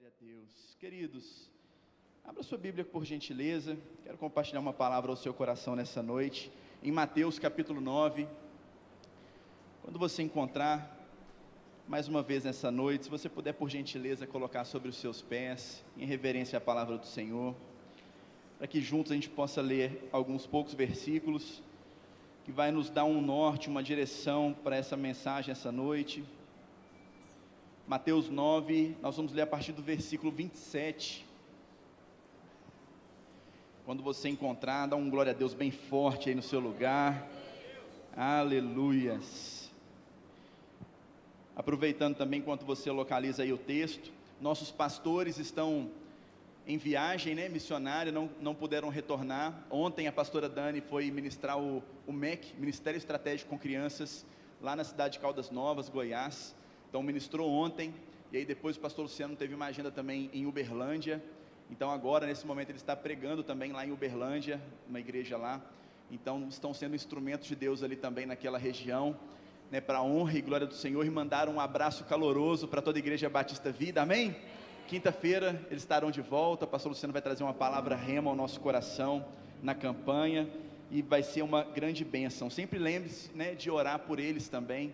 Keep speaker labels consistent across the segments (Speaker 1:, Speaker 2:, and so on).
Speaker 1: Glória a Deus. Queridos, abra sua Bíblia por gentileza. Quero compartilhar uma palavra ao seu coração nessa noite, em Mateus capítulo 9. Quando você encontrar, mais uma vez nessa noite, se você puder por gentileza colocar sobre os seus pés, em reverência à palavra do Senhor, para que juntos a gente possa ler alguns poucos versículos, que vai nos dar um norte, uma direção para essa mensagem essa noite. Mateus 9, nós vamos ler a partir do versículo 27. Quando você encontrar, dá um glória a Deus bem forte aí no seu lugar. Aleluias. Aproveitando também, enquanto você localiza aí o texto, nossos pastores estão em viagem, missionária, não puderam retornar. Ontem a pastora Dani foi ministrar o MEC, Ministério Estratégico com Crianças, lá na cidade de Caldas Novas, Goiás. Então ministrou ontem, e aí depois o pastor Luciano teve uma agenda também em Uberlândia. Então agora, nesse momento, ele está pregando também lá em Uberlândia, uma igreja lá. Então estão sendo instrumentos de Deus ali também naquela região, para a honra e glória do Senhor. E mandaram um abraço caloroso para toda a Igreja Batista Vida, amém? Quinta-feira eles estarão de volta, o pastor Luciano vai trazer uma palavra rema ao nosso coração na campanha, e vai ser uma grande bênção. Sempre lembre-se de orar por eles também.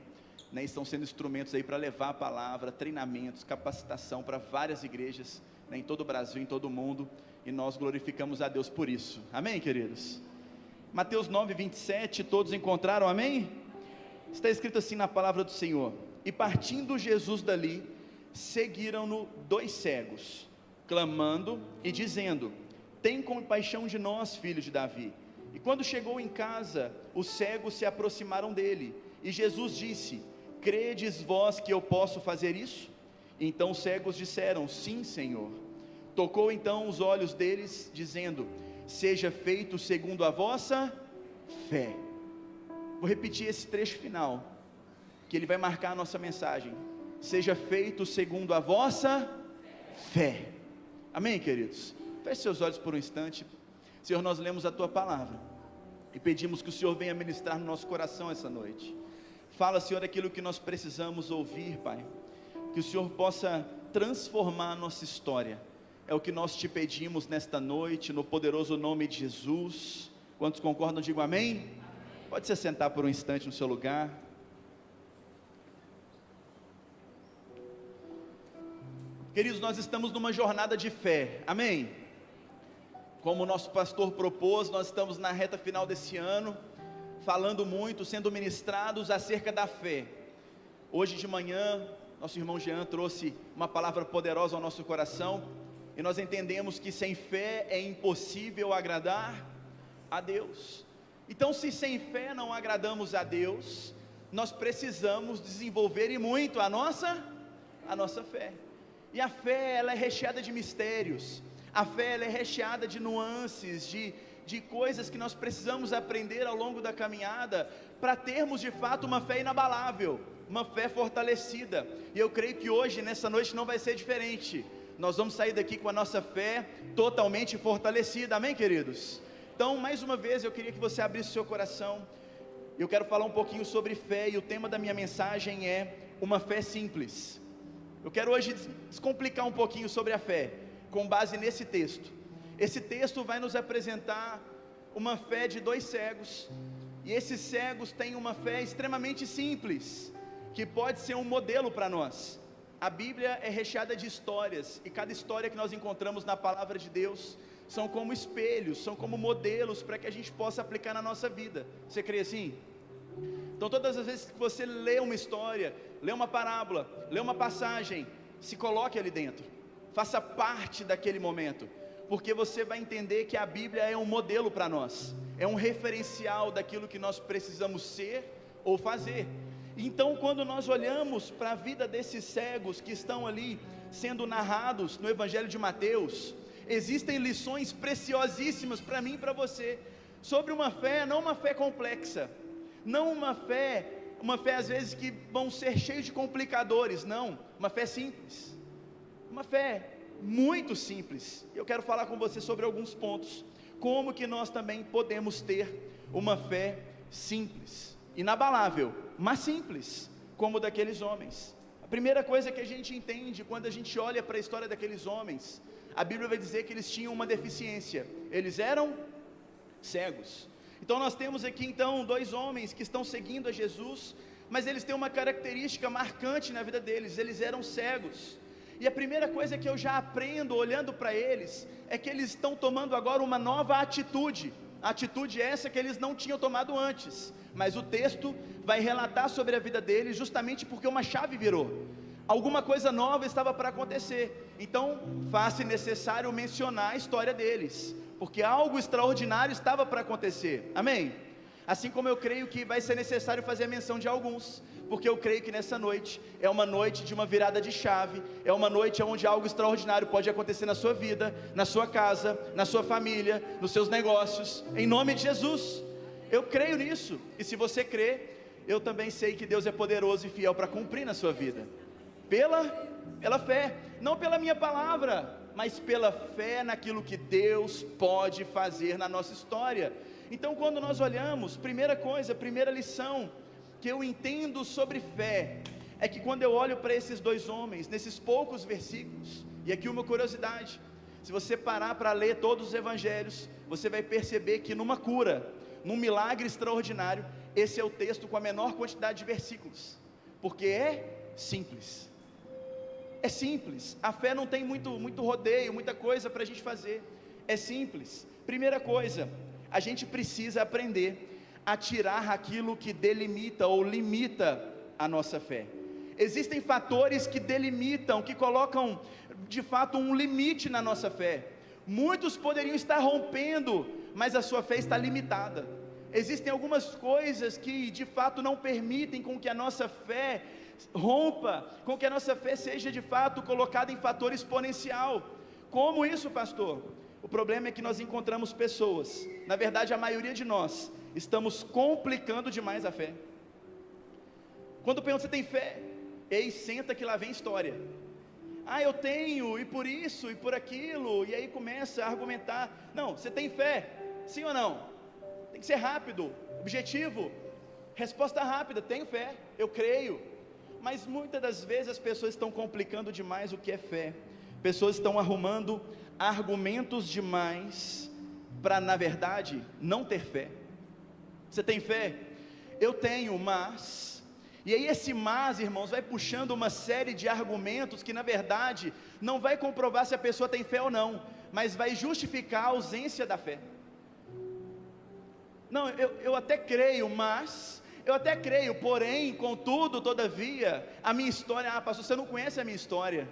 Speaker 1: Estão sendo instrumentos aí para levar a palavra, treinamentos, capacitação para várias igrejas, em todo o Brasil, em todo o mundo, e nós glorificamos a Deus por isso, amém, queridos? Mateus 9, 27, todos encontraram, amém? Está escrito assim na palavra do Senhor: e partindo Jesus dali, seguiram-no 2 cegos, clamando e dizendo: tem compaixão de nós, filho de Davi. E quando chegou em casa, os cegos se aproximaram dele, e Jesus disse: credes vós que eu posso fazer isso? Então os cegos disseram: sim, Senhor. Tocou então os olhos deles, dizendo: seja feito segundo a vossa fé. Vou repetir esse trecho final, que ele vai marcar a nossa mensagem. Seja feito segundo a vossa fé. Amém, queridos? Feche seus olhos por um instante. Senhor, nós lemos a tua palavra e pedimos que o Senhor venha ministrar no nosso coração essa noite. Fala, Senhor, aquilo que nós precisamos ouvir, Pai. Que o Senhor possa transformar a nossa história. É o que nós te pedimos nesta noite, no poderoso nome de Jesus. Quantos concordam, digam amém? Pode se sentar por um instante no seu lugar. Queridos, nós estamos numa jornada de fé, amém? Como o nosso pastor propôs, nós estamos na reta final desse ano, falando muito, sendo ministrados acerca da fé. Hoje de manhã, nosso irmão Jean trouxe uma palavra poderosa ao nosso coração, e nós entendemos que sem fé é impossível agradar a Deus. Então, se sem fé não agradamos a Deus, nós precisamos desenvolver e muito a nossa fé. E a fé, ela é recheada de mistérios. A fé, ela é recheada de nuances, de coisas que nós precisamos aprender ao longo da caminhada, para termos de fato uma fé inabalável, uma fé fortalecida. E eu creio que hoje, nessa noite, não vai ser diferente. Nós vamos sair daqui com a nossa fé totalmente fortalecida, amém, queridos? Então, mais uma vez, eu queria que você abrisse o seu coração. Eu quero falar um pouquinho sobre fé, e o tema da minha mensagem é uma fé simples. Eu quero hoje descomplicar um pouquinho sobre a fé, com base nesse texto. Esse texto vai nos apresentar uma fé de 2 cegos, e esses cegos têm uma fé extremamente simples, que pode ser um modelo para nós. A Bíblia é recheada de histórias, e cada história que nós encontramos na palavra de Deus, são como espelhos, são como modelos, para que a gente possa aplicar na nossa vida. Você crê assim? Então todas as vezes que você lê uma história, lê uma parábola, lê uma passagem, se coloque ali dentro, faça parte daquele momento, porque você vai entender que a Bíblia é um modelo para nós, é um referencial daquilo que nós precisamos ser ou fazer. Então, quando nós olhamos para a vida desses cegos que estão ali sendo narrados no Evangelho de Mateus, existem lições preciosíssimas para mim e para você, sobre uma fé, não uma fé complexa, não uma fé às vezes que vão ser cheios de complicadores, não, uma fé simples, uma fé muito simples. Eu quero falar com você sobre alguns pontos, como que nós também podemos ter uma fé simples, inabalável, mas simples, como daqueles homens. A Primeira coisa que a gente entende quando a gente olha para a história daqueles homens, a Bíblia vai dizer que eles tinham uma deficiência, eles eram cegos. Então nós temos aqui então dois homens que estão seguindo a Jesus, mas eles têm uma característica marcante na vida deles, eles eram cegos. E a primeira coisa que eu já aprendo olhando para eles, é que eles estão tomando agora uma nova atitude, a atitude essa que eles não tinham tomado antes, mas o texto vai relatar sobre a vida deles, justamente porque uma chave virou, alguma coisa nova estava para acontecer, então faz-se necessário mencionar a história deles, porque algo extraordinário estava para acontecer, amém? Assim como eu creio que vai ser necessário fazer a menção de alguns, porque eu creio que nessa noite é uma noite de uma virada de chave, é uma noite onde algo extraordinário pode acontecer na sua vida, na sua casa, na sua família, nos seus negócios, em nome de Jesus. Eu creio nisso, e se você crê, eu também sei que Deus é poderoso e fiel para cumprir na sua vida, pela fé, não pela minha palavra, mas pela fé naquilo que Deus pode fazer na nossa história. Então quando nós olhamos, primeira lição que eu entendo sobre fé, é que quando eu olho para esses dois homens, nesses poucos versículos, e aqui uma curiosidade, se você parar para ler todos os evangelhos, você vai perceber que numa cura, num milagre extraordinário, esse é o texto com a menor quantidade de versículos, porque é simples, a fé não tem muito rodeio, muita coisa para a gente fazer, é simples. Primeira coisa, a gente precisa aprender a tirar aquilo que delimita ou limita a nossa fé. Existem fatores que delimitam, que colocam de fato um limite na nossa fé. Muitos poderiam estar rompendo, mas a sua fé está limitada. Existem algumas coisas que de fato não permitem com que a nossa fé rompa, com que a nossa fé seja de fato colocada em fator exponencial. Como isso, pastor? O problema é que nós encontramos pessoas, na verdade a maioria de nós, estamos complicando demais a fé. Quando pergunta, você tem fé? Ei, senta que lá vem história. Eu tenho, e por isso, e por aquilo, e aí começa a argumentar. Não, você tem fé? Sim ou não? Tem que ser rápido, objetivo, resposta rápida, tenho fé, eu creio. Mas muitas das vezes as pessoas estão complicando demais o que é fé. Pessoas estão arrumando argumentos demais para, na verdade, não ter fé. Você tem fé? Eu tenho, mas... E aí esse mas, irmãos, vai puxando uma série de argumentos que, na verdade, não vai comprovar se a pessoa tem fé ou não, mas vai justificar a ausência da fé. Não, eu até creio, mas... Eu até creio, porém, contudo, todavia, a minha história... pastor, você não conhece a minha história.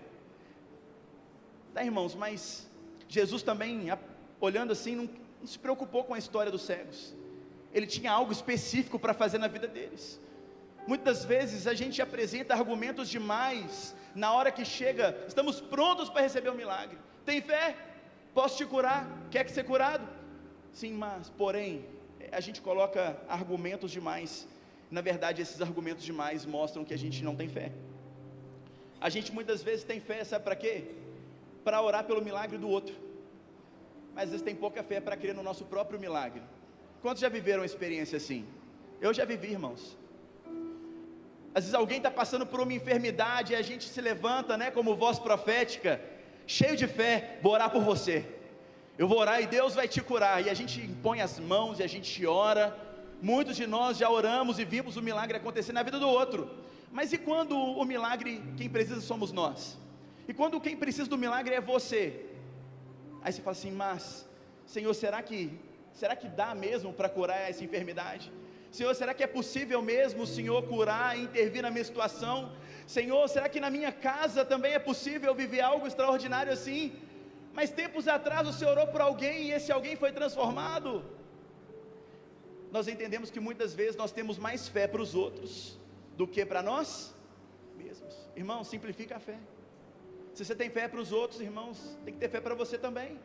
Speaker 1: Tá, irmãos, mas Jesus também, olhando assim, não se preocupou com a história dos cegos. Ele tinha algo específico para fazer na vida deles. Muitas vezes a gente apresenta argumentos demais, na hora que chega, estamos prontos para receber o milagre. Tem fé? Posso te curar? Quer que ser curado? Sim, mas, porém, a gente coloca argumentos demais. Na verdade, esses argumentos demais mostram que a gente não tem fé. A gente muitas vezes tem fé, sabe para quê? Para orar pelo milagre do outro, mas às vezes tem pouca fé para crer no nosso próprio milagre. Quantos já viveram uma experiência assim? Eu já vivi, irmãos. Às vezes alguém está passando por uma enfermidade, e a gente se levanta, como voz profética, cheio de fé, vou orar por você, eu vou orar e Deus vai te curar, e a gente impõe as mãos, e a gente ora. Muitos de nós já oramos e vimos o milagre acontecer na vida do outro, mas e quando o milagre, quem precisa somos nós? E quando quem precisa do milagre é você? Aí você fala assim, mas, Senhor, será que dá mesmo para curar essa enfermidade? Senhor, será que é possível mesmo o Senhor curar e intervir na minha situação? Senhor, será que na minha casa também é possível viver algo extraordinário assim? Mas tempos atrás o Senhor orou por alguém e esse alguém foi transformado. Nós entendemos que muitas vezes nós temos mais fé para os outros do que para nós mesmos. Irmão, simplifica a fé. Se você tem fé para os outros, irmãos, tem que ter fé para você também.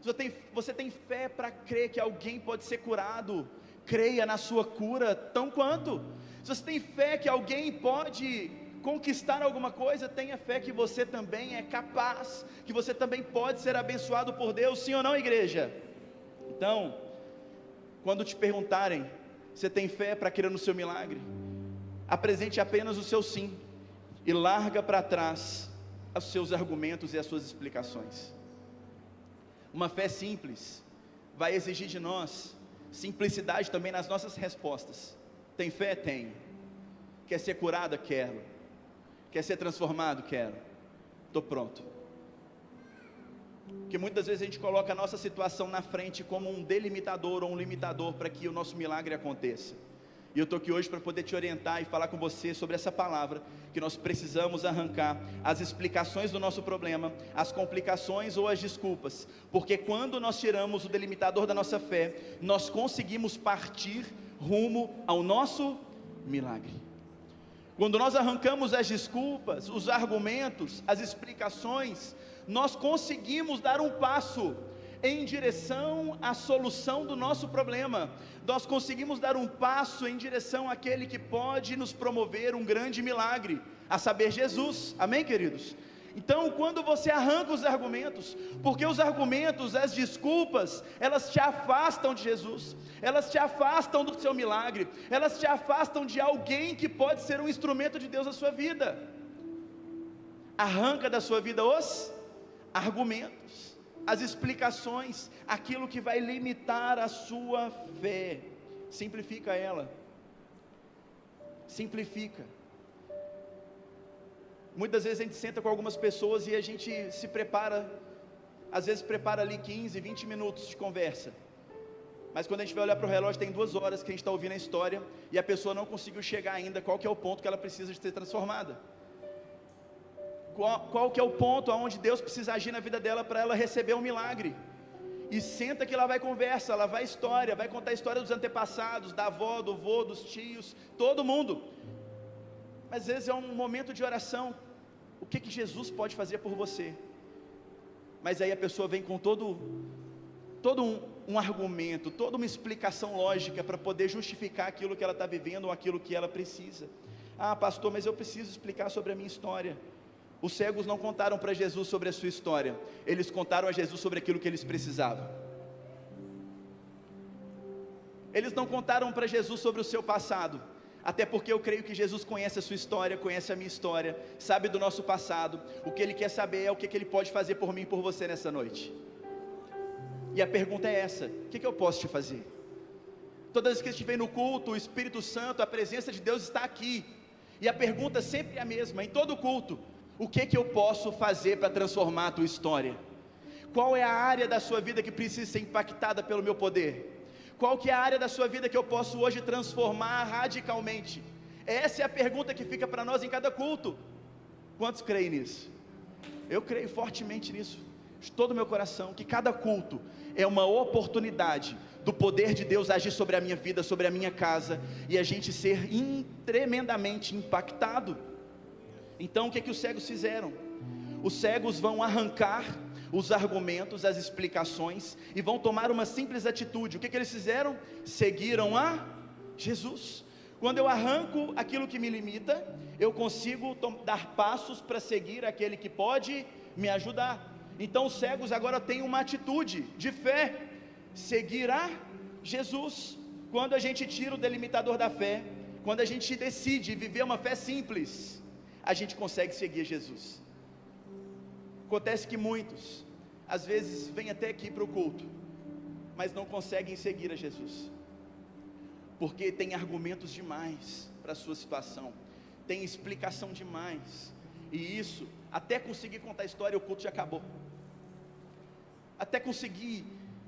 Speaker 1: Se você tem fé para crer que alguém pode ser curado, creia na sua cura tão quanto. Se você tem fé que alguém pode conquistar alguma coisa, tenha fé que você também é capaz, que você também pode ser abençoado por Deus, sim ou não, igreja? Então, quando te perguntarem, você tem fé para crer no seu milagre? Apresente apenas o seu sim. e larga para trás os seus argumentos e as suas explicações. Uma fé simples vai exigir de nós simplicidade também nas nossas respostas. Tem fé? Tenho. Quer ser curada? Quero. Quer ser transformado? Quero. Estou pronto. Porque muitas vezes a gente coloca a nossa situação na frente como um delimitador ou um limitador para que o nosso milagre aconteça. E eu estou aqui hoje para poder te orientar e falar com você sobre essa palavra, que nós precisamos arrancar as explicações do nosso problema, as complicações ou as desculpas, porque quando nós tiramos o delimitador da nossa fé, nós conseguimos partir rumo ao nosso milagre. Quando nós arrancamos as desculpas, os argumentos, as explicações, nós conseguimos dar um passo em direção à solução do nosso problema. Nós conseguimos dar um passo em direção àquele que pode nos promover um grande milagre, a saber, Jesus. Amém, queridos? Então, quando você arranca os argumentos, porque os argumentos, as desculpas, elas te afastam de Jesus, elas te afastam do seu milagre, elas te afastam de alguém que pode ser um instrumento de Deus na sua vida. Arranca da sua vida os argumentos, as explicações, aquilo que vai limitar a sua fé. Simplifica ela. Simplifica. Muitas vezes a gente senta com algumas pessoas e a gente se prepara, às vezes prepara ali 15, 20 minutos de conversa, mas quando a gente vai olhar para o relógio, tem 2 horas que a gente está ouvindo a história, e a pessoa não conseguiu chegar ainda, qual que é o ponto que ela precisa de ser transformada, qual que é o ponto onde Deus precisa agir na vida dela, para ela receber um milagre. E senta que lá vai conversa, lá vai história, vai contar a história dos antepassados, da avó, do vô, dos tios, todo mundo. Mas às vezes é um momento de oração, o que Jesus pode fazer por você? Mas aí a pessoa vem com todo um argumento, toda uma explicação lógica, para poder justificar aquilo que ela está vivendo, ou aquilo que ela precisa. Ah, pastor, mas eu preciso explicar sobre a minha história. Os cegos não contaram para Jesus sobre a sua história, eles contaram a Jesus sobre aquilo que eles precisavam. Eles não contaram para Jesus sobre o seu passado, até porque eu creio que Jesus conhece a sua história, conhece a minha história, sabe do nosso passado. O que Ele quer saber é o que Ele pode fazer por mim e por você nessa noite. E a pergunta é essa: o que eu posso te fazer? Todas as vezes que a gente vem no culto, o Espírito Santo, a presença de Deus está aqui, e a pergunta sempre é a mesma, em todo culto: o que eu posso fazer para transformar a tua história? Qual é a área da sua vida que precisa ser impactada pelo meu poder? Qual que é a área da sua vida que eu posso hoje transformar radicalmente? Essa é a pergunta que fica para nós em cada culto. Quantos creem nisso? Eu creio fortemente nisso, de todo o meu coração, que cada culto é uma oportunidade do poder de Deus agir sobre a minha vida, sobre a minha casa, e a gente ser tremendamente impactado. Então o que os cegos fizeram? Os cegos vão arrancar os argumentos, as explicações, e vão tomar uma simples atitude. O que eles fizeram? Seguiram a Jesus. Quando eu arranco aquilo que me limita, eu consigo dar passos para seguir aquele que pode me ajudar. Então os cegos agora têm uma atitude de fé, seguir a Jesus. Quando a gente tira o delimitador da fé, quando a gente decide viver uma fé simples, a gente consegue seguir Jesus. Acontece que muitos, às vezes, vêm até aqui para o culto, mas não conseguem seguir a Jesus, porque tem argumentos demais para a sua situação, tem explicação demais, e isso, até conseguir contar a história, o culto já acabou. Até conseguir,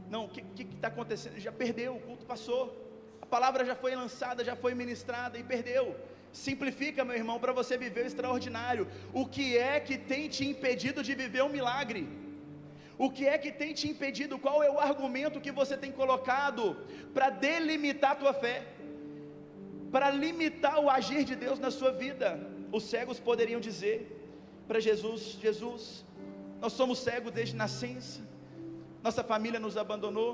Speaker 1: não, o que está acontecendo? Já perdeu, o culto passou, a palavra já foi lançada, já foi ministrada e perdeu. Simplifica, meu irmão, para você viver o extraordinário. O que é que tem te impedido de viver um milagre? O que é que tem te impedido? Qual é o argumento que você tem colocado para delimitar a tua fé, para limitar o agir de Deus na sua vida? Os cegos poderiam dizer para Jesus: Jesus, nós somos cegos desde nascença, nossa família nos abandonou.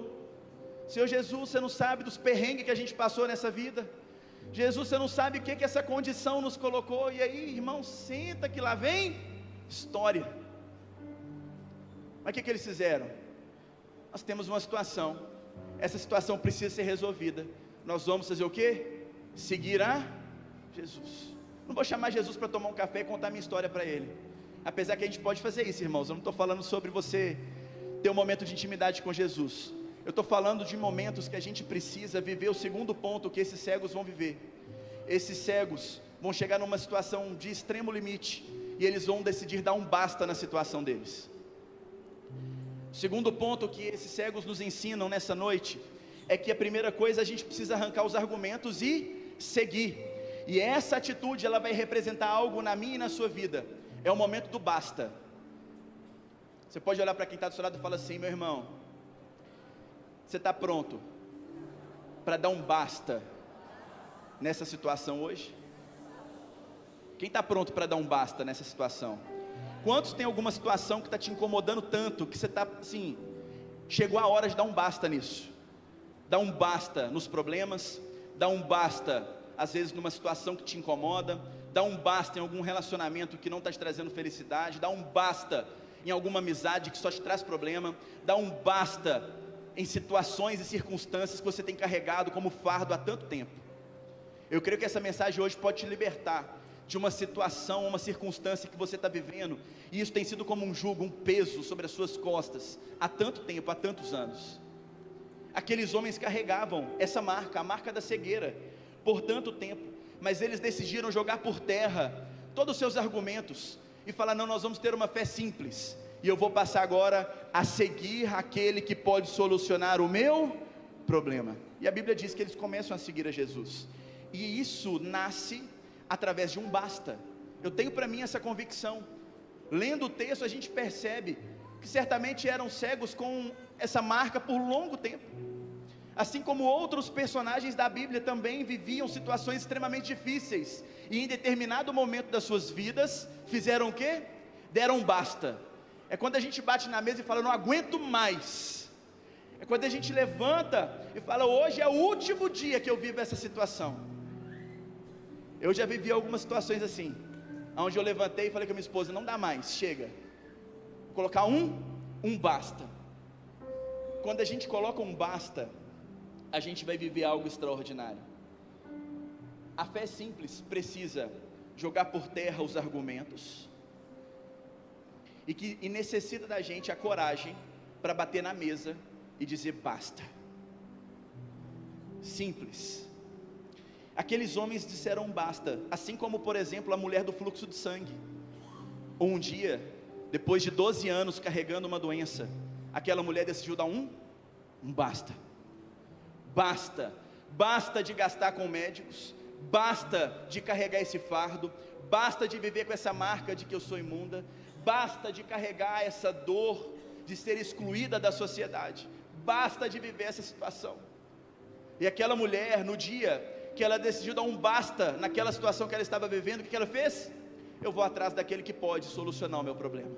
Speaker 1: Senhor Jesus, você não sabe dos perrengues que a gente passou nessa vida. Jesus, você não sabe o que essa condição nos colocou. E aí, irmão, senta que lá vem história. Mas o que eles fizeram? Nós temos uma situação, essa situação precisa ser resolvida. Nós vamos fazer o quê? Seguir a Jesus. Não vou chamar Jesus para tomar um café e contar minha história para ele. Apesar que a gente pode fazer isso, irmãos. Eu não estou falando sobre você ter um momento de intimidade com Jesus. Eu estou falando de momentos que a gente precisa viver o segundo ponto que esses cegos vão viver. Esses cegos vão chegar numa situação de extremo limite e eles vão decidir dar um basta na situação deles. O segundo ponto que esses cegos nos ensinam nessa noite é que a primeira coisa, a gente precisa arrancar os argumentos e seguir. E essa atitude, ela vai representar algo na minha e na sua vida. É o momento do basta. Você pode olhar para quem está do seu lado e falar assim: meu irmão, você está pronto para dar um basta nessa situação hoje? Quem está pronto para dar um basta nessa situação? Quantos tem alguma situação que está te incomodando tanto, que você está assim, chegou a hora de dar um basta nisso? Dar um basta nos problemas, dar um basta às vezes numa situação que te incomoda, dar um basta em algum relacionamento que não está te trazendo felicidade, dar um basta em alguma amizade que só te traz problema, dar um basta em situações e circunstâncias que você tem carregado como fardo há tanto tempo. Eu creio que essa mensagem hoje pode te libertar de uma situação, uma circunstância que você está vivendo, e isso tem sido como um jugo, um peso sobre as suas costas, há tanto tempo, há tantos anos. Aqueles homens carregavam essa marca, a marca da cegueira, por tanto tempo, mas eles decidiram jogar por terra todos os seus argumentos, e falar: não, nós vamos ter uma fé simples, e eu vou passar agora a seguir aquele que pode solucionar o meu problema. E a Bíblia diz que eles começam a seguir a Jesus, e isso nasce através de um basta. Eu tenho para mim essa convicção. Lendo o texto a gente percebe que certamente eram cegos com essa marca por longo tempo, assim como outros personagens da Bíblia também viviam situações extremamente difíceis, e em determinado momento das suas vidas, fizeram o quê? Deram um basta. É quando a gente bate na mesa e fala: não aguento mais. É quando a gente levanta e fala: hoje é o último dia que eu vivo essa situação. Eu já vivi algumas situações assim, onde eu levantei e falei com a minha esposa: não dá mais, chega. Vou colocar um basta. Quando a gente coloca um basta, a gente vai viver algo extraordinário. A fé simples precisa jogar por terra os argumentos, e necessita da gente a coragem para bater na mesa e dizer basta. Simples. Aqueles homens disseram basta, assim como, por exemplo, a mulher do fluxo de sangue. Um dia, depois de 12 anos carregando uma doença, aquela mulher decidiu dar um basta. Basta de gastar com médicos, basta de carregar esse fardo, basta de viver com essa marca de que eu sou imunda, basta de carregar essa dor de ser excluída da sociedade, basta de viver essa situação. E aquela mulher, no dia que ela decidiu dar um basta naquela situação que ela estava vivendo, o que ela fez? Eu vou atrás daquele que pode solucionar o meu problema.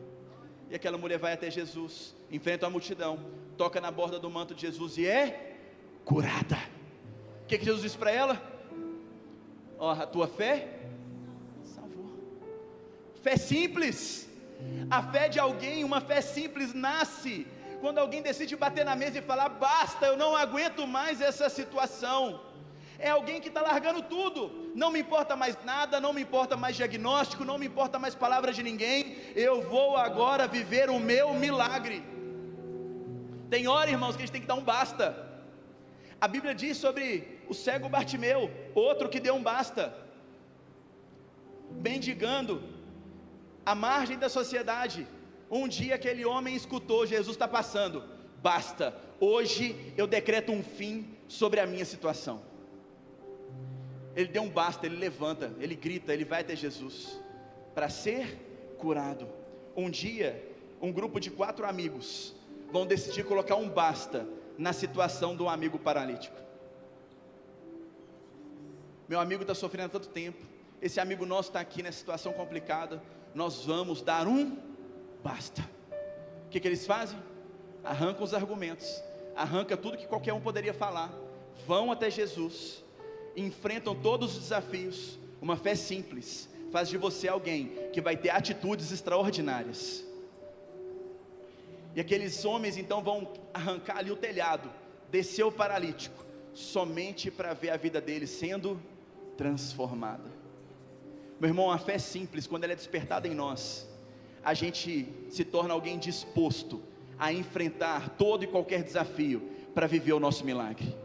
Speaker 1: E aquela mulher vai até Jesus, enfrenta a multidão, toca na borda do manto de Jesus e é curada. O que Jesus disse para ela? Ó, a tua fé salvou. Fé simples. A fé de alguém, uma fé simples, nasce quando alguém decide bater na mesa e falar: basta, eu não aguento mais essa situação. É alguém que está largando tudo. Não me importa mais nada, não me importa mais diagnóstico, não me importa mais palavra de ninguém. Eu vou agora viver o meu milagre. Tem hora, irmãos, que a gente tem que dar um basta. A Bíblia diz sobre o cego Bartimeu, outro que deu um basta, mendigando à margem da sociedade. Um dia aquele homem escutou: Jesus está passando, basta, hoje eu decreto um fim sobre a minha situação. Ele deu um basta, ele levanta, ele grita, ele vai até Jesus, para ser curado. Um dia, um grupo de 4 amigos, vão decidir colocar um basta, na situação do amigo paralítico. Meu amigo está sofrendo há tanto tempo, esse amigo nosso está aqui nessa situação complicada, nós vamos dar um basta. O que eles fazem? Arrancam os argumentos, arranca tudo que qualquer um poderia falar, vão até Jesus, enfrentam todos os desafios. Uma fé simples faz de você alguém que vai ter atitudes extraordinárias. E aqueles homens então vão arrancar ali o telhado, descer o paralítico, somente para ver a vida dele sendo transformada. Meu irmão, a fé simples, quando ela é despertada em nós, a gente se torna alguém disposto a enfrentar todo e qualquer desafio para viver o nosso milagre.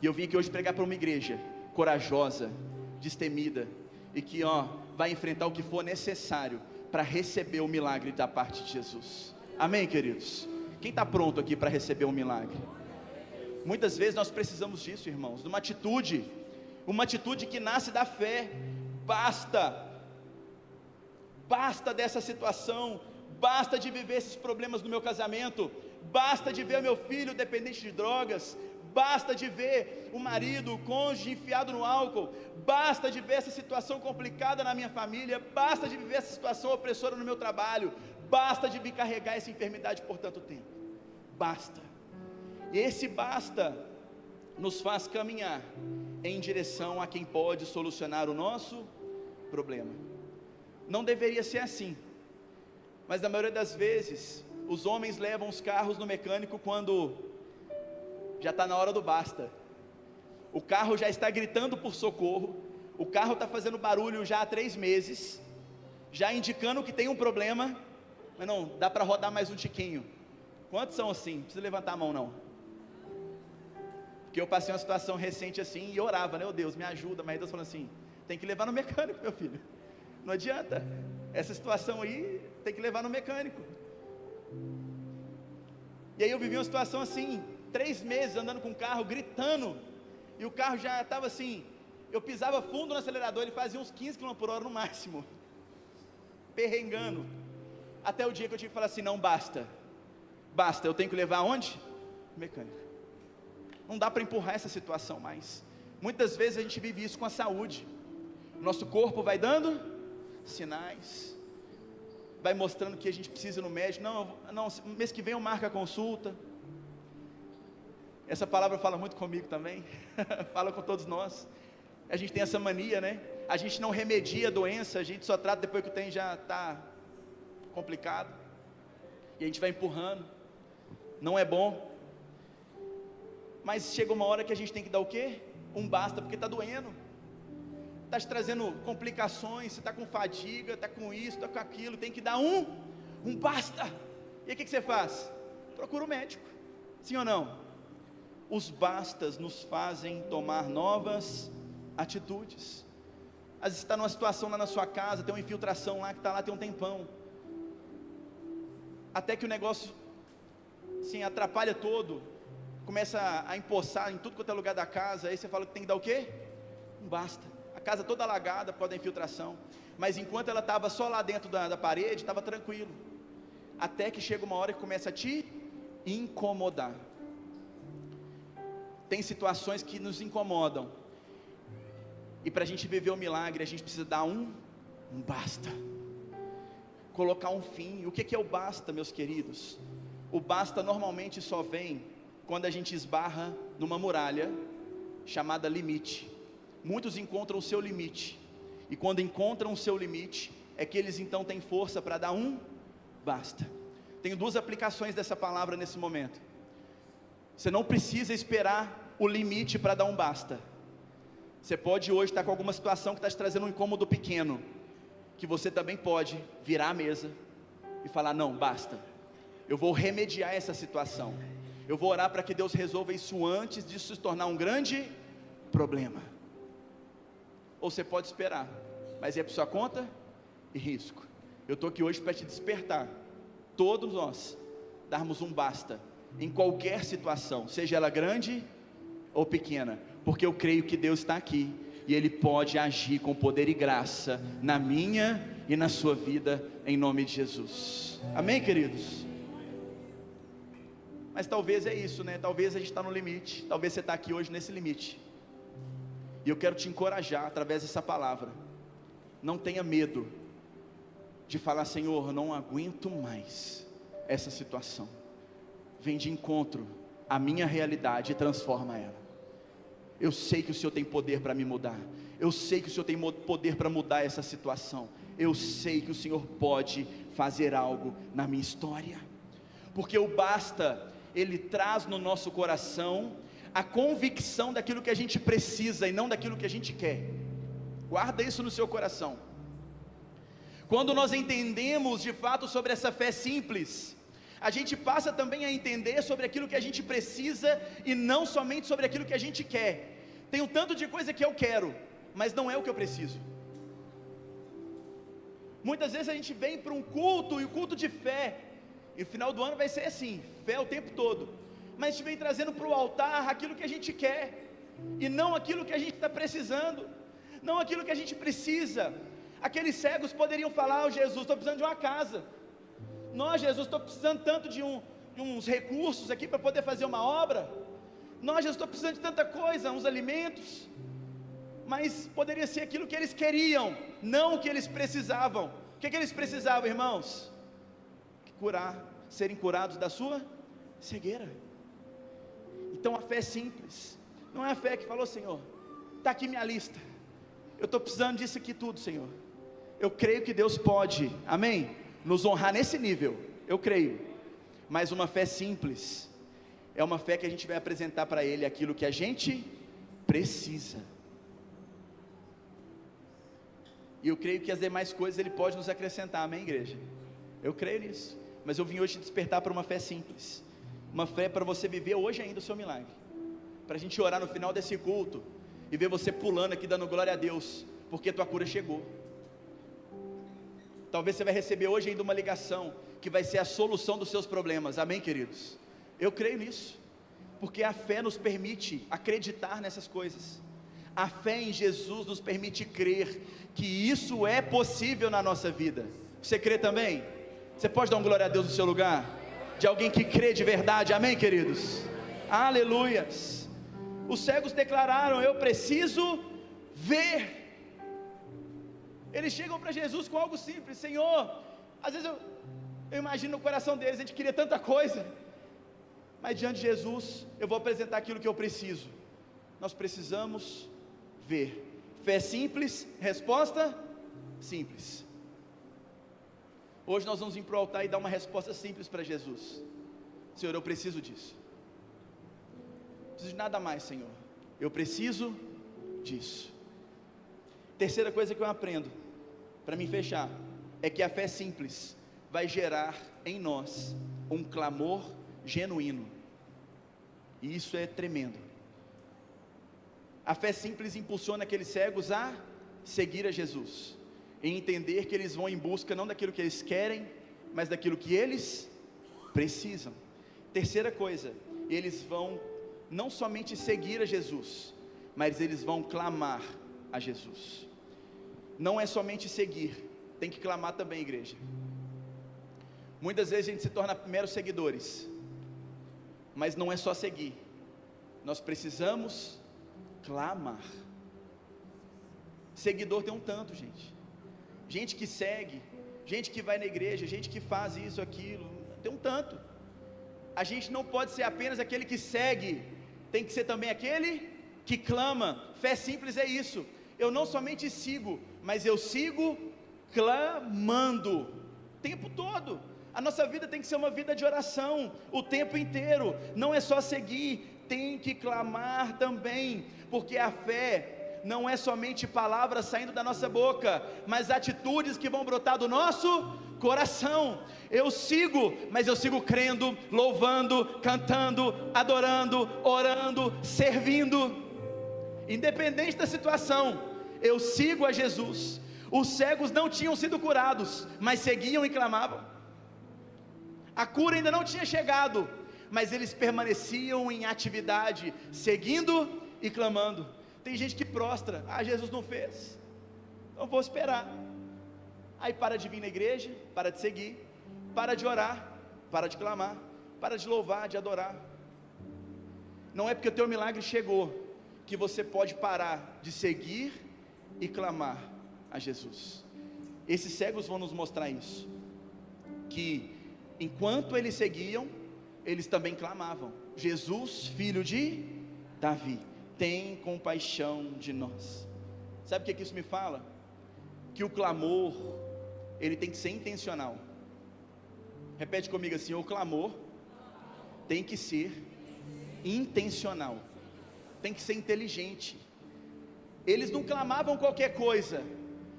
Speaker 1: E eu vim aqui hoje pregar para uma igreja corajosa, destemida, e que vai enfrentar o que for necessário para receber o milagre da parte de Jesus. Amém, queridos? Quem está pronto aqui para receber um milagre? Muitas vezes nós precisamos disso, irmãos, de uma atitude que nasce da fé. Basta dessa situação, basta de viver esses problemas no meu casamento, basta de ver meu filho dependente de drogas, basta de ver o marido, o cônjuge enfiado no álcool, basta de ver essa situação complicada na minha família, basta de viver essa situação opressora no meu trabalho, basta de me carregar essa enfermidade por tanto tempo. Basta. E esse basta nos faz caminhar em direção a quem pode solucionar o nosso problema. Não deveria ser assim, mas na maioria das vezes os homens levam os carros no mecânico quando já está na hora do basta. O carro já está gritando por socorro, o carro está fazendo barulho já há 3 meses, já indicando que tem um problema, mas não, dá para rodar mais um tiquinho. Quantos são assim? Não precisa levantar a mão não. Porque eu passei uma situação recente assim e orava, né? Oh Deus, me ajuda, mas Deus falou assim, tem que levar no mecânico, meu filho, não adianta, essa situação aí tem que levar no mecânico. E aí eu vivi uma situação assim, 3 meses andando com o carro, gritando, e o carro já estava assim, eu pisava fundo no acelerador, ele fazia uns 15 km por hora no máximo, perrengando, até o dia que eu tive que falar assim, não, basta, eu tenho que levar aonde? Mecânico. Não dá para empurrar essa situação mais. Muitas vezes a gente vive isso com a saúde, nosso corpo vai dando sinais, vai mostrando que a gente precisa ir no médico, não, mês que vem eu marco a consulta. Essa palavra fala muito comigo também, fala com todos nós. A gente tem essa mania, né? A gente não remedia a doença, a gente só trata depois que o trem já está complicado, e a gente vai empurrando, não é bom. Mas chega uma hora que a gente tem que dar o quê? Um basta, porque está doendo, está te trazendo complicações, você está com fadiga, está com isso, está com aquilo, tem que dar um basta. E aí o que você faz? Procura o médico, sim ou não? Os bastas nos fazem tomar novas atitudes. Às vezes você está numa situação lá na sua casa, tem uma infiltração lá que está lá tem um tempão, até que o negócio assim, atrapalha todo, começa a empoçar em tudo quanto é lugar da casa, aí você fala que tem que dar o quê? Um basta. A casa toda alagada por causa da infiltração, mas enquanto ela estava só lá dentro da parede, estava tranquilo, até que chega uma hora que começa a te incomodar. Tem situações que nos incomodam, e para a gente viver o milagre, a gente precisa dar um basta, colocar um fim. O que é o basta, meus queridos? O basta normalmente só vem quando a gente esbarra numa muralha chamada limite. Muitos encontram o seu limite, e quando encontram o seu limite, é que eles então têm força para dar um basta. Tenho 2 aplicações dessa palavra nesse momento. Você não precisa esperar o limite para dar um basta. Você pode hoje estar com alguma situação que está te trazendo um incômodo pequeno, que você também pode virar a mesa e falar, não, basta, eu vou remediar essa situação, eu vou orar para que Deus resolva isso antes disso se tornar um grande problema. Ou você pode esperar, mas é por sua conta e risco. Eu estou aqui hoje para te despertar, todos nós, darmos um basta, em qualquer situação, seja ela grande ou pequena, porque eu creio que Deus está aqui, e Ele pode agir com poder e graça, na minha e na sua vida, em nome de Jesus, amém, queridos? Mas talvez é isso, né? Talvez a gente está no limite, talvez você está aqui hoje nesse limite, e eu quero te encorajar através dessa palavra. Não tenha medo de falar, Senhor, não aguento mais essa situação. Vem de encontro à minha realidade e transforma ela. Eu sei que o Senhor tem poder para me mudar, eu sei que o Senhor tem poder para mudar essa situação, eu sei que o Senhor pode fazer algo na minha história, porque o basta, ele traz no nosso coração a convicção daquilo que a gente precisa e não daquilo que a gente quer. Guarda isso no seu coração. Quando nós entendemos de fato sobre essa fé simples, a gente passa também a entender sobre aquilo que a gente precisa e não somente sobre aquilo que a gente quer. Tem um tanto de coisa que eu quero, mas não é o que eu preciso. Muitas vezes a gente vem para um culto, e o culto de fé, e no final do ano vai ser assim, fé o tempo todo, mas a gente vem trazendo para o altar aquilo que a gente quer, e não aquilo que a gente está precisando, não aquilo que a gente precisa. Aqueles cegos poderiam falar: oh, Jesus, estou precisando de uma casa. Nós, Jesus, estou precisando tanto de uns recursos aqui para poder fazer uma obra. Nós, Jesus, estou precisando de tanta coisa, uns alimentos. Mas poderia ser aquilo que eles queriam, não o que eles precisavam. O que eles precisavam, irmãos? Serem curados da sua cegueira. Então a fé é simples, não é a fé que falou: Senhor, está aqui minha lista, eu estou precisando disso aqui tudo, Senhor. Eu creio que Deus pode, amém, nos honrar nesse nível, eu creio. Mas uma fé simples é uma fé que a gente vai apresentar para Ele aquilo que a gente precisa, e eu creio que as demais coisas Ele pode nos acrescentar, amém, igreja? Eu creio nisso, mas eu vim hoje te despertar para uma fé simples, uma fé para você viver hoje ainda o seu milagre, para a gente orar no final desse culto, e ver você pulando aqui, dando glória a Deus, porque tua cura chegou. Talvez você vai receber hoje ainda uma ligação, que vai ser a solução dos seus problemas, amém, queridos? Eu creio nisso, porque a fé nos permite acreditar nessas coisas. A fé em Jesus nos permite crer que isso é possível na nossa vida. Você crê também? Você pode dar uma glória a Deus no seu lugar? De alguém que crê de verdade, amém, queridos? Aleluias. Os cegos declararam: eu preciso ver. Eles chegam para Jesus com algo simples: Senhor, às vezes eu imagino no coração deles, a gente queria tanta coisa, mas diante de Jesus, eu vou apresentar aquilo que eu preciso. Nós precisamos ver. Fé simples, resposta simples. Hoje nós vamos vir para o altar e dar uma resposta simples para Jesus: Senhor, eu preciso disso, não preciso de nada mais, Senhor, eu preciso disso. Terceira coisa que eu aprendo, para me fechar, é que a fé simples vai gerar em nós um clamor genuíno, e isso é tremendo. A fé simples impulsiona aqueles cegos a seguir a Jesus, e entender que eles vão em busca não daquilo que eles querem, mas daquilo que eles precisam. Terceira coisa, eles vão não somente seguir a Jesus, mas eles vão clamar a Jesus. Não é somente seguir, tem que clamar também, igreja. Muitas vezes a gente se torna meros seguidores, mas não é só seguir, nós precisamos clamar. Seguidor tem um tanto, gente que segue, gente que vai na igreja, gente que faz isso, aquilo, tem um tanto. A gente não pode ser apenas aquele que segue, tem que ser também aquele que clama. Fé simples é isso, eu não somente sigo, mas eu sigo clamando, o tempo todo. A nossa vida tem que ser uma vida de oração, o tempo inteiro, não é só seguir, tem que clamar também, porque a fé não é somente palavras saindo da nossa boca, mas atitudes que vão brotar do nosso coração. Eu sigo, mas eu sigo crendo, louvando, cantando, adorando, orando, servindo, independente da situação, eu sigo a Jesus. Os cegos não tinham sido curados, mas seguiam e clamavam. A cura ainda não tinha chegado, mas eles permaneciam em atividade, seguindo e clamando. Tem gente que prostra: Jesus não fez, então vou esperar. Aí para de vir na igreja, para de seguir, para de orar, para de clamar, para de louvar, de adorar. Não é porque o teu milagre chegou que você pode parar de seguir e clamar a Jesus. Esses cegos vão nos mostrar isso, que enquanto eles seguiam, eles também clamavam: Jesus, filho de Davi, tem compaixão de nós. Sabe o que isso me fala? Que o clamor, ele tem que ser intencional. Repete comigo assim: o clamor tem que ser intencional, tem que ser inteligente. Eles não clamavam qualquer coisa.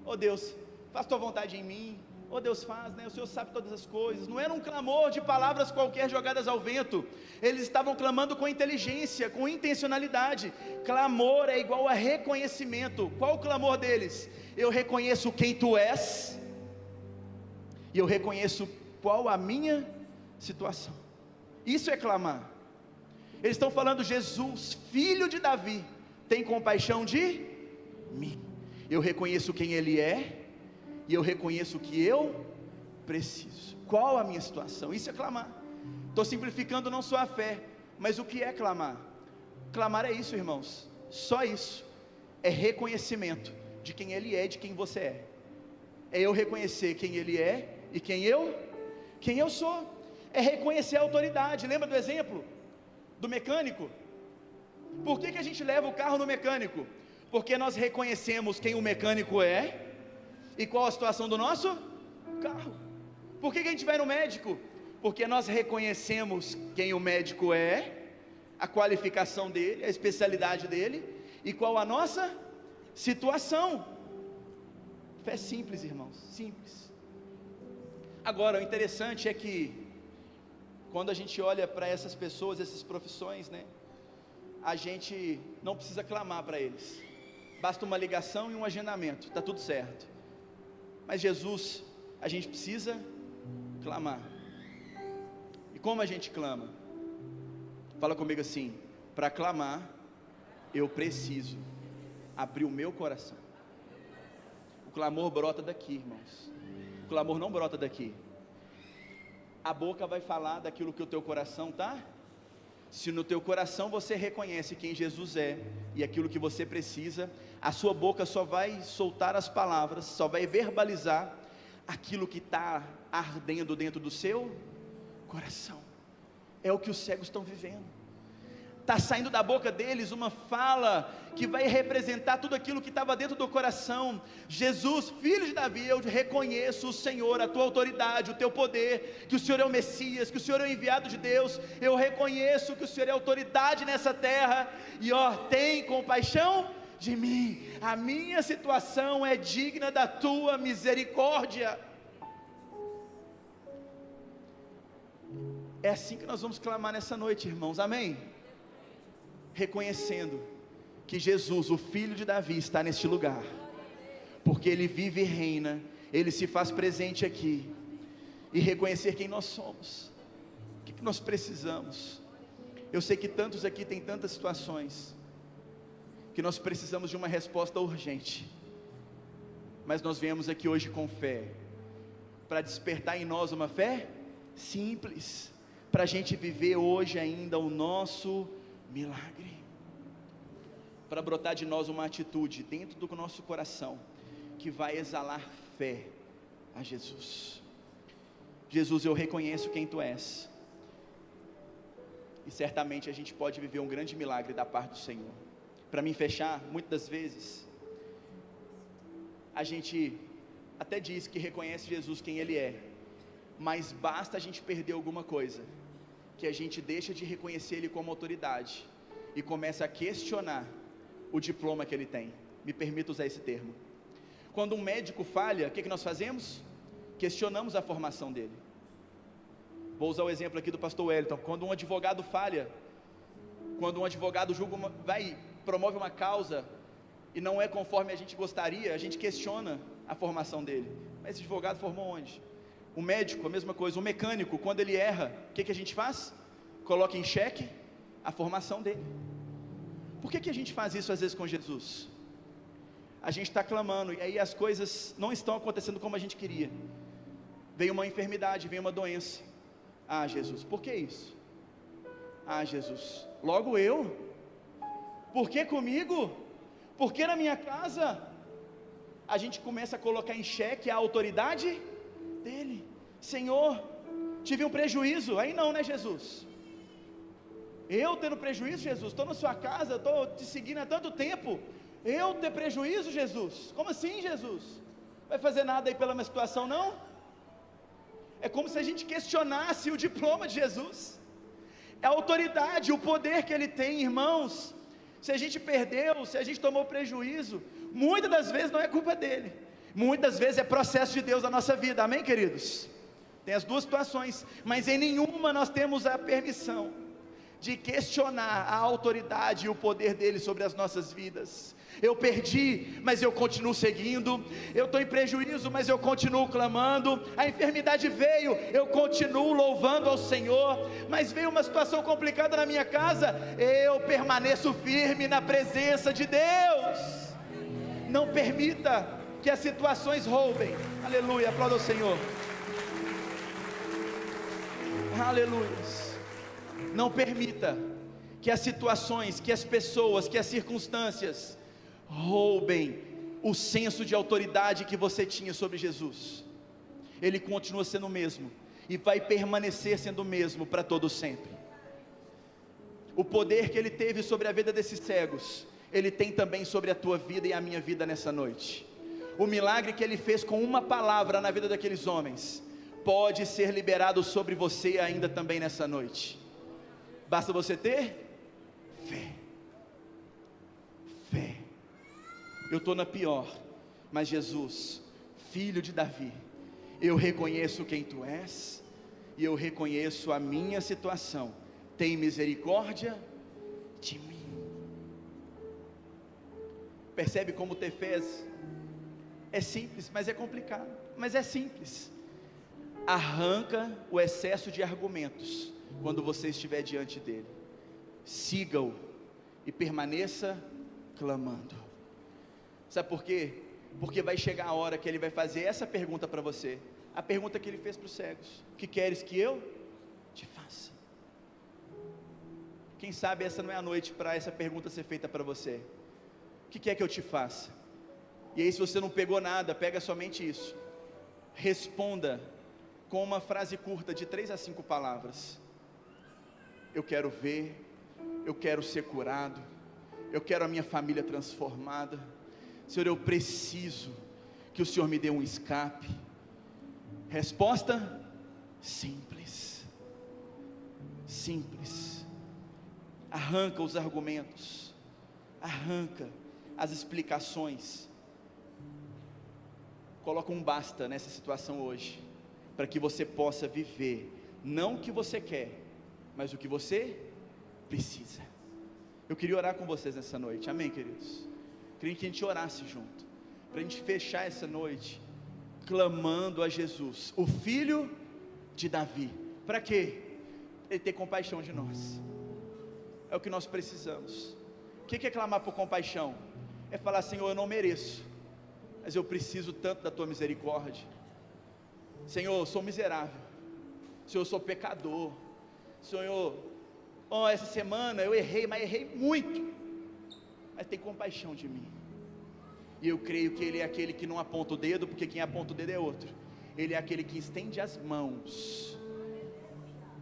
Speaker 1: Oh Deus, faz tua vontade em mim. Oh Deus, faz, né? O Senhor sabe todas as coisas. Não era um clamor de palavras qualquer jogadas ao vento. Eles estavam clamando com inteligência, com intencionalidade. Clamor é igual a reconhecimento. Qual o clamor deles? Eu reconheço quem tu és, e eu reconheço qual a minha situação. Isso é clamar. Eles estão falando: Jesus, filho de Davi, tem compaixão de mim. Eu reconheço quem Ele é, e eu reconheço o que eu preciso. Qual a minha situação? Isso é clamar. Estou simplificando não só a fé, mas o que é clamar? Clamar é isso, irmãos, só isso. É reconhecimento de quem Ele é, de quem você é. É eu reconhecer quem Ele é e quem eu sou. É reconhecer a autoridade. Lembra do exemplo do mecânico? Por que a gente leva o carro no mecânico? Porque nós reconhecemos quem o mecânico é e qual a situação do nosso carro. Por que a gente vai no médico? Porque nós reconhecemos quem o médico é, a qualificação dele, a especialidade dele, e qual a nossa situação. Fé simples, irmãos, simples. Agora, o interessante é que, quando a gente olha para essas pessoas, essas profissões, né, a gente não precisa clamar para eles, basta uma ligação e um agendamento, está tudo certo. Mas Jesus, a gente precisa clamar. E como a gente clama? Fala comigo assim: para clamar, eu preciso abrir o meu coração. O clamor brota daqui, irmãos. O clamor não brota daqui. A boca vai falar daquilo que o teu coração está. Se no teu coração você reconhece quem Jesus é e aquilo que você precisa, a sua boca só vai soltar as palavras, só vai verbalizar aquilo que está ardendo dentro do seu coração. É o que os cegos estão vivendo. Está saindo da boca deles uma fala que vai representar tudo aquilo que estava dentro do coração. Jesus, filho de Davi, eu reconheço o Senhor, a tua autoridade, o teu poder, que o Senhor é o Messias, que o Senhor é o enviado de Deus. Eu reconheço que o Senhor é autoridade nessa terra, e tem compaixão de mim. A minha situação é digna da tua misericórdia. É assim que nós vamos clamar nessa noite, irmãos, amém? Reconhecendo que Jesus, o filho de Davi, está neste lugar, porque Ele vive e reina, Ele se faz presente aqui, e reconhecer quem nós somos, o que nós precisamos. Eu sei que tantos aqui têm tantas situações, que nós precisamos de uma resposta urgente, mas nós viemos aqui hoje com fé, para despertar em nós uma fé simples, para a gente viver hoje ainda o nosso milagre, para brotar de nós uma atitude dentro do nosso coração, que vai exalar fé a Jesus. Jesus, eu reconheço quem Tu és, e certamente a gente pode viver um grande milagre da parte do Senhor. Para mim fechar, muitas das vezes, a gente até diz que reconhece Jesus quem Ele é, mas basta a gente perder alguma coisa, que a gente deixa de reconhecer Ele como autoridade, e começa a questionar o diploma que Ele tem. Me permita usar esse termo. Quando um médico falha, o que nós fazemos? Questionamos a formação dele. Vou usar o exemplo aqui do pastor Wellington. Quando um advogado falha, quando um advogado promove uma causa, e não é conforme a gente gostaria, a gente questiona a formação dele. Mas esse advogado formou onde? O médico, a mesma coisa. O mecânico, quando ele erra, o que a gente faz? Coloca em xeque a formação dele. Por que a gente faz isso às vezes com Jesus? A gente está clamando, e aí as coisas não estão acontecendo como a gente queria. Vem uma enfermidade, vem uma doença. Ah, Jesus, por que isso? Ah, Jesus, logo eu? Por que comigo? Por que na minha casa? A gente começa a colocar em xeque a autoridade dele. Senhor, tive um prejuízo. Aí não, né, Jesus? Eu tendo prejuízo, Jesus? Estou na sua casa, estou te seguindo há tanto tempo. Eu ter prejuízo, Jesus? Como assim, Jesus? Vai fazer nada aí pela minha situação, não? É como se a gente questionasse o diploma de Jesus, a autoridade, o poder que Ele tem, irmãos. Se a gente perdeu, se a gente tomou prejuízo, muitas das vezes não é culpa dele, muitas das vezes é processo de Deus na nossa vida, amém, queridos? Tem as duas situações, mas em nenhuma nós temos a permissão de questionar a autoridade e o poder dele sobre as nossas vidas. Eu perdi, mas eu continuo seguindo. Eu estou em prejuízo, mas eu continuo clamando. A enfermidade veio, eu continuo louvando ao Senhor. Mas veio uma situação complicada na minha casa, eu permaneço firme na presença de Deus. Não permita que as situações roubem. Aleluia, aplauda o Senhor. Aleluia. Não permita que as situações, que as pessoas, que as circunstâncias roubem o senso de autoridade que você tinha sobre Jesus. Ele continua sendo o mesmo e vai permanecer sendo o mesmo para todo sempre. O poder que ele teve sobre a vida desses cegos, ele tem também sobre a tua vida e a minha vida nessa noite. O milagre que ele fez com uma palavra na vida daqueles homens, pode ser liberado sobre você ainda também nessa noite. Basta você ter fé. Fé. Eu estou na pior, mas Jesus, filho de Davi, eu reconheço quem tu és, e eu reconheço a minha situação. Tem misericórdia de mim. Percebe como ter fé é simples, mas é complicado. Mas é simples. Arranca o excesso de argumentos quando você estiver diante dele. Siga-o e permaneça clamando. Sabe por quê? Porque vai chegar a hora que ele vai fazer essa pergunta para você, a pergunta que ele fez para os cegos: o que queres que eu te faça? Quem sabe essa não é a noite para essa pergunta ser feita para você. O que quer que eu te faça? E aí, se você não pegou nada, pega somente isso. Responda com uma frase curta de 3 a 5 palavras. Eu quero ver, eu quero ser curado, eu quero a minha família transformada. Senhor, eu preciso que o Senhor me dê um escape. Resposta simples. Simples. Arranca os argumentos, arranca as explicações. Coloca um basta nessa situação hoje, para que você possa viver, não o que você quer, mas o que você precisa. Eu queria orar com vocês nessa noite, amém, queridos? Queria que a gente orasse junto, para a gente fechar essa noite, clamando a Jesus, o filho de Davi. Para quê? Ele ter compaixão de nós. É o que nós precisamos. O que é clamar por compaixão? É falar: Senhor, eu não mereço, mas eu preciso tanto da tua misericórdia. Senhor, eu sou miserável. Senhor, eu sou pecador. Senhor, essa semana eu errei, mas errei muito. Mas tem compaixão de mim. E eu creio que Ele é aquele que não aponta o dedo, porque quem aponta o dedo é outro. Ele é aquele que estende as mãos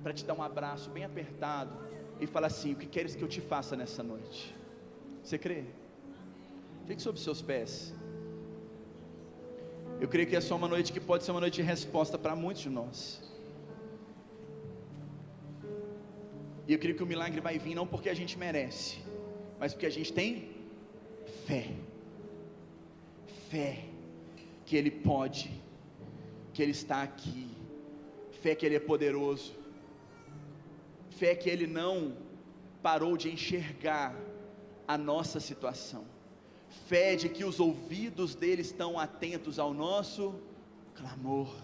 Speaker 1: para te dar um abraço bem apertado e falar assim: o que queres que eu te faça nessa noite? Você crê? Fique sobre os seus pés. Eu creio que é só uma noite que pode ser uma noite de resposta para muitos de nós. E eu creio que o milagre vai vir não porque a gente merece, mas porque a gente tem fé. Fé que Ele pode, que Ele está aqui. Fé que Ele é poderoso. Fé que Ele não parou de enxergar a nossa situação. Fé de que os ouvidos dele estão atentos ao nosso clamor.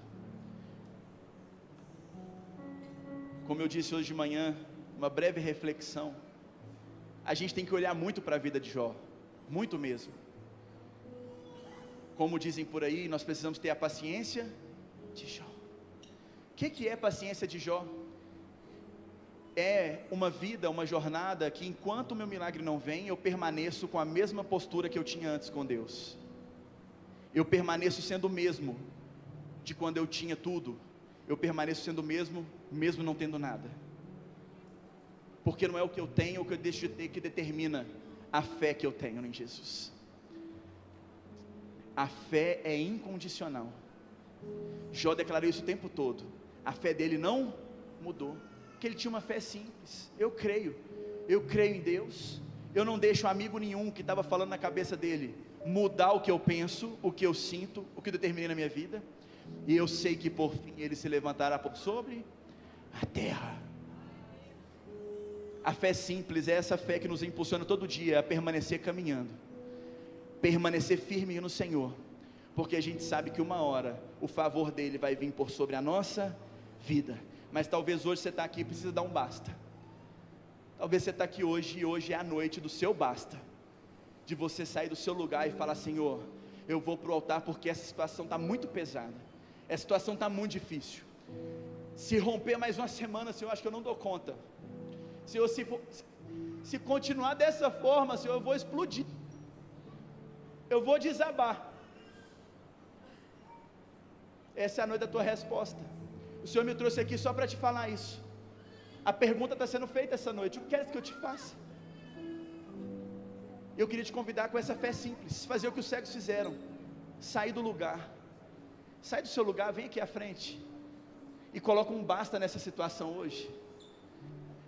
Speaker 1: Como eu disse hoje de manhã, uma breve reflexão. A gente tem que olhar muito para a vida de Jó, muito mesmo. Como dizem por aí, nós precisamos ter a paciência de Jó. O que é paciência de Jó? É uma vida, uma jornada que enquanto o meu milagre não vem, eu permaneço com a mesma postura que eu tinha antes com Deus. Eu permaneço sendo o mesmo de quando eu tinha tudo. Eu permaneço sendo o mesmo, mesmo não tendo nada. Porque não é o que eu tenho ou o que eu deixo de ter que determina a fé que eu tenho em Jesus. A fé é incondicional. Jó declarou isso o tempo todo. A fé dele não mudou. Que ele tinha uma fé simples. Eu creio em Deus, Eu não deixo amigo nenhum que estava falando na cabeça dele mudar o que eu penso, o que eu sinto, o que eu determinei na minha vida. E eu sei que por fim ele se levantará por sobre a terra. A fé simples é essa fé que nos impulsiona todo dia a permanecer caminhando, permanecer firme no Senhor, porque a gente sabe que uma hora o favor dele vai vir por sobre a nossa vida. Mas talvez hoje você está aqui e precisa dar um basta. Talvez você está aqui hoje e hoje é a noite do seu basta, de você sair do seu lugar e falar: Senhor, eu vou para o altar porque essa situação está muito pesada, essa situação está muito difícil. Se romper mais uma semana, Senhor, eu acho que eu não dou conta. Senhor, se continuar dessa forma, Senhor, eu vou explodir, eu vou desabar. Essa é a noite da tua resposta. O Senhor me trouxe aqui só para te falar isso. A pergunta está sendo feita essa noite: o que queres que eu te faça? Eu queria te convidar com essa fé simples, fazer o que os cegos fizeram, sair do lugar, sai do seu lugar, vem aqui à frente, e coloca um basta nessa situação hoje.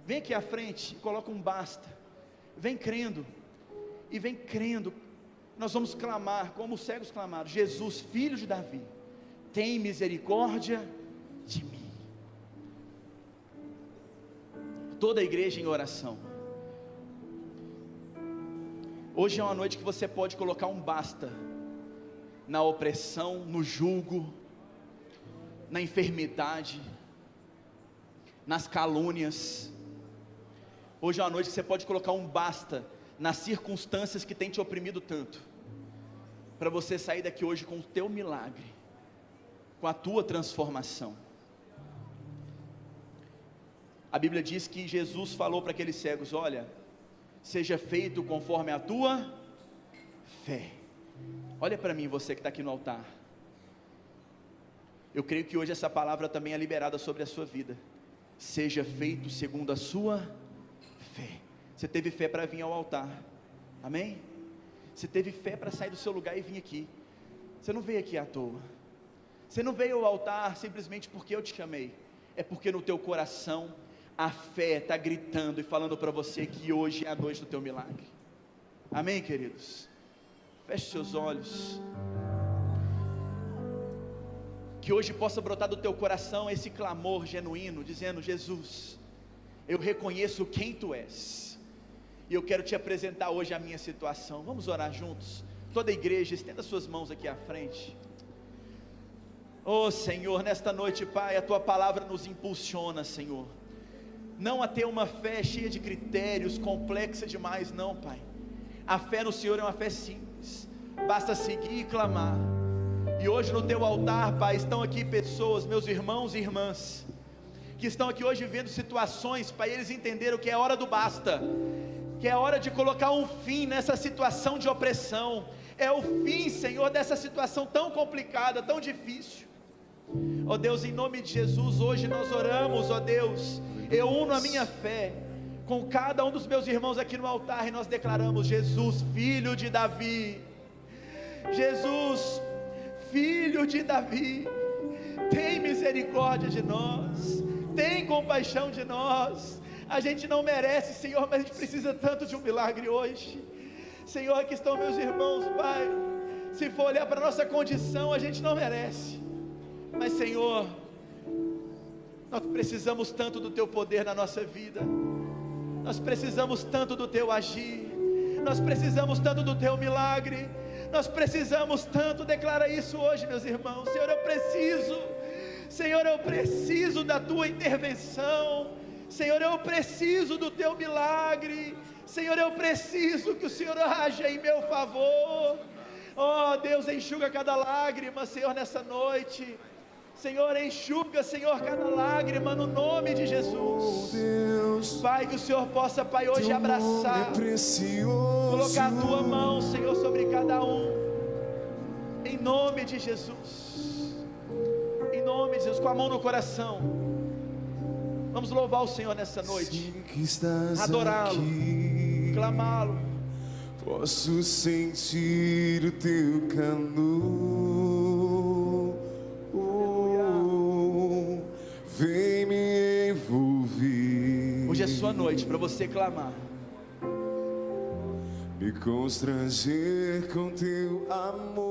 Speaker 1: Vem aqui à frente e coloca um basta, vem crendo, e vem crendo. Nós vamos clamar, como os cegos clamaram: Jesus, filho de Davi, tem misericórdia de mim. Toda a igreja em oração. Hoje é uma noite que você pode colocar um basta na opressão, no jugo, na enfermidade, nas calúnias. Hoje é uma noite que você pode colocar um basta nas circunstâncias que tem te oprimido tanto, para você sair daqui hoje com o teu milagre, com a tua transformação. A Bíblia diz que Jesus falou para aqueles cegos: olha, seja feito conforme a tua fé. Olha para mim, você que está aqui no altar. Eu creio que hoje essa palavra também é liberada sobre a sua vida. Seja feito segundo a sua fé. Você teve fé para vir ao altar, amém? Você teve fé para sair do seu lugar e vir aqui. Você não veio aqui à toa. Você não veio ao altar simplesmente porque eu te chamei. É porque no teu coração a fé está gritando e falando para você que hoje é a noite do teu milagre. Amém, queridos? Feche seus olhos. Que hoje possa brotar do teu coração esse clamor genuíno, dizendo: Jesus, eu reconheço quem tu és, e eu quero te apresentar hoje a minha situação. Vamos orar juntos? Toda a igreja, estenda suas mãos aqui à frente. Oh Senhor, nesta noite, Pai, a tua palavra nos impulsiona, Senhor, não a ter uma fé cheia de critérios, complexa demais, não, Pai. A fé no Senhor é uma fé simples, basta seguir e clamar. E hoje no teu altar, Pai, estão aqui pessoas, meus irmãos e irmãs, que estão aqui hoje vivendo situações, Pai, eles entenderam que é hora do basta, que é hora de colocar um fim nessa situação de opressão, é o fim, Senhor, dessa situação tão complicada, tão difícil. Ó Deus, em nome de Jesus, hoje nós oramos, ó Deus, eu uno a minha fé com cada um dos meus irmãos aqui no altar, e nós declaramos: Jesus, filho de Davi, Jesus, filho de Davi, tem misericórdia de nós, tem compaixão de nós. A gente não merece, Senhor, mas a gente precisa tanto de um milagre hoje. Senhor, aqui estão meus irmãos, Pai, se for olhar para a nossa condição, a gente não merece, mas Senhor, nós precisamos tanto do teu poder na nossa vida, nós precisamos tanto do teu agir, nós precisamos tanto do teu milagre, nós precisamos tanto. Declara isso hoje, meus irmãos. Senhor, eu preciso da tua intervenção. Senhor, eu preciso do teu milagre. Senhor, eu preciso que o Senhor haja em meu favor. Oh Deus, enxuga cada lágrima, Senhor, nessa noite. Senhor, enxuga, Senhor, cada lágrima no nome de Jesus. Pai, que o Senhor possa, Pai, hoje abraçar, colocar a tua mão, Senhor, sobre cada um, em nome de Jesus, em nome de Jesus, com a mão no coração. Vamos louvar o Senhor nessa noite, adorá-lo, clamá-lo.
Speaker 2: Posso sentir o teu calor, vem me envolver.
Speaker 1: Hoje é sua noite para você clamar.
Speaker 2: me constranger com teu amor.